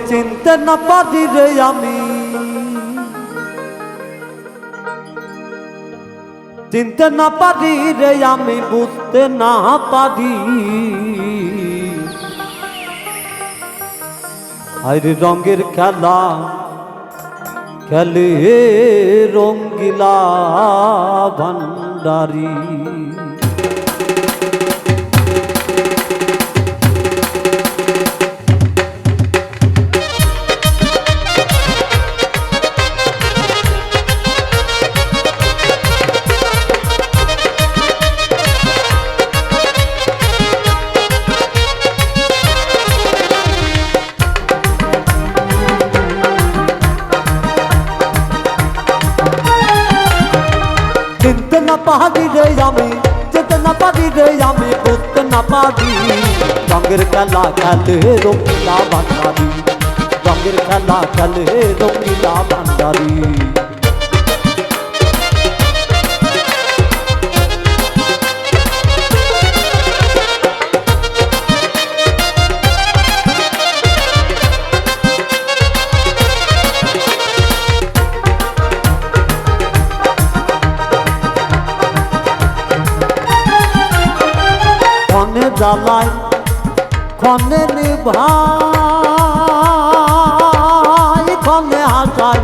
চিনতে না পারি রে আমি, চিনতে না পারি রে আমি, বুঝতে না পারি। আরে রঙের খেলা খেলে রঙ্গিলা ভান্ডারি। চিনতে না পারি রে আমি, চিনতে না পারি রে আমি, বুঝতে না পারি। রঙের খেলা খেলে রঙিলা ভান্ডারি, রঙের খেলা খেলে রঙিলা ভান্ডারি। ক্ষণে জ্বালায় ক্ষণে নিভাই, ক্ষণে হাসায়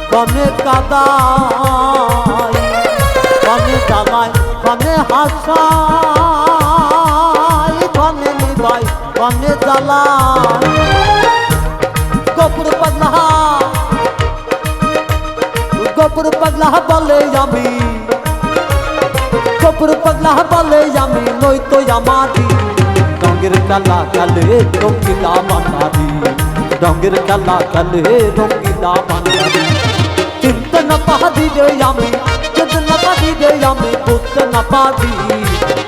ক্ষণে কাদায়, ক্ষণে জ্বালায় ক্ষণে হাসায়, ক্ষণে নিভাই ক্ষণে জ্বালায়। গোপুর পাগলা, গোপুর পাগলা বলে আমি, গোপুর পাগলা বলে আমি, নই তো আমারি। রঙের খেলা খেলে রঙিলা ভান্ডারি, রঙের খেলা খেলে রঙিলা ভান্ডারি। চিনতে না পারি রে আমি, চিনতে না পারি রে আমি, বুঝতে না পারি।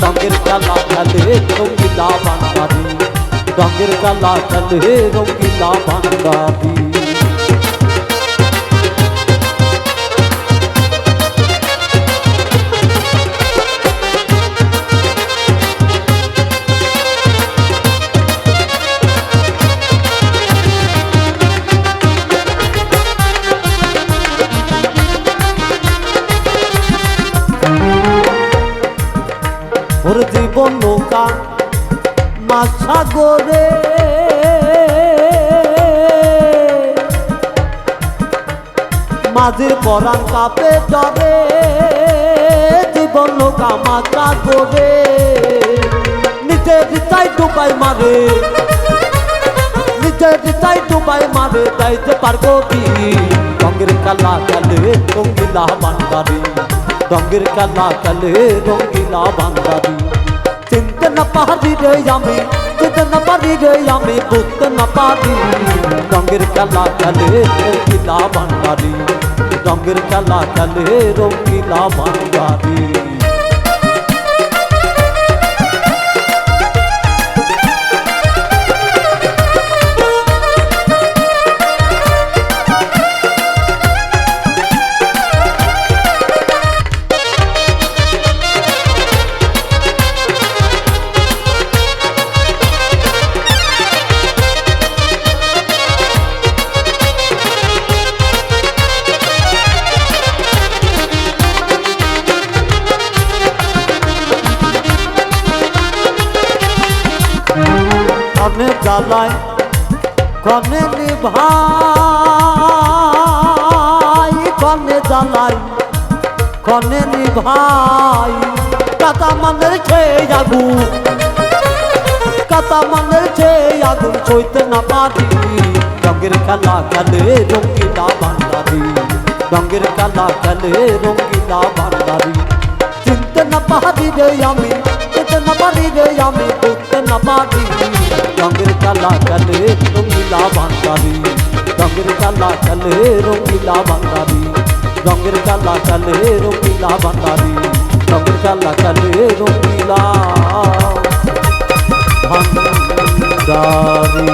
রঙের খেলা খেলে রঙিলা ভান্ডারি, রঙের খেলা খেলে রঙিলা ভান্ডারি। ওর জীবন নৌকা মাছ সাগরে, মাঝির পরাণ কাঁপে ডরে। জীবন নৌকা মাছ সাগরে, নিজের চাই ডুবাই মারে, নিজের চাই ডুবাই মারে, যাইতে পারবো কি। রঙের খেলা খেলে রঙিলা ভান্ডারি, রঙের খেলা খেলে রঙিলা ভান্ডারি। চিনতে না পারি রে আমি, চিনতে না পারি রে আমি, বুঝতে না পারি। রঙের খেলা খেলে রঙিলা ভান্ডারি, রঙের খেলা খেলে রঙিলা ভান্ডারি। ক্ষণে জ্বালায় ক্ষণে নিভাই, ক্ষণে জ্বালায় ক্ষণে নিভাই। কাতা মানের ছেয়ে আগুন, কাতা মানের ছেয়ে আগুন, সইতে না পারি। রঙের খেলা খেলে রঙিলা ভান্ডারি, রঙের খেলা খেলে রঙিলা ভান্ডারি। চিনতে না পারি রে আমি, চিনতে না পারি রে আমি, বুঝতে না পারি। রঙের খেলা খেলে রঙিলা ভান্ডারি, রঙের খেলা খেলে রঙিলা ভান্ডারি, রঙের খেলা খেলে রঙিলা ভান্ডারি, রঙের খেলা খেলে রঙিলা ভান্ডারি।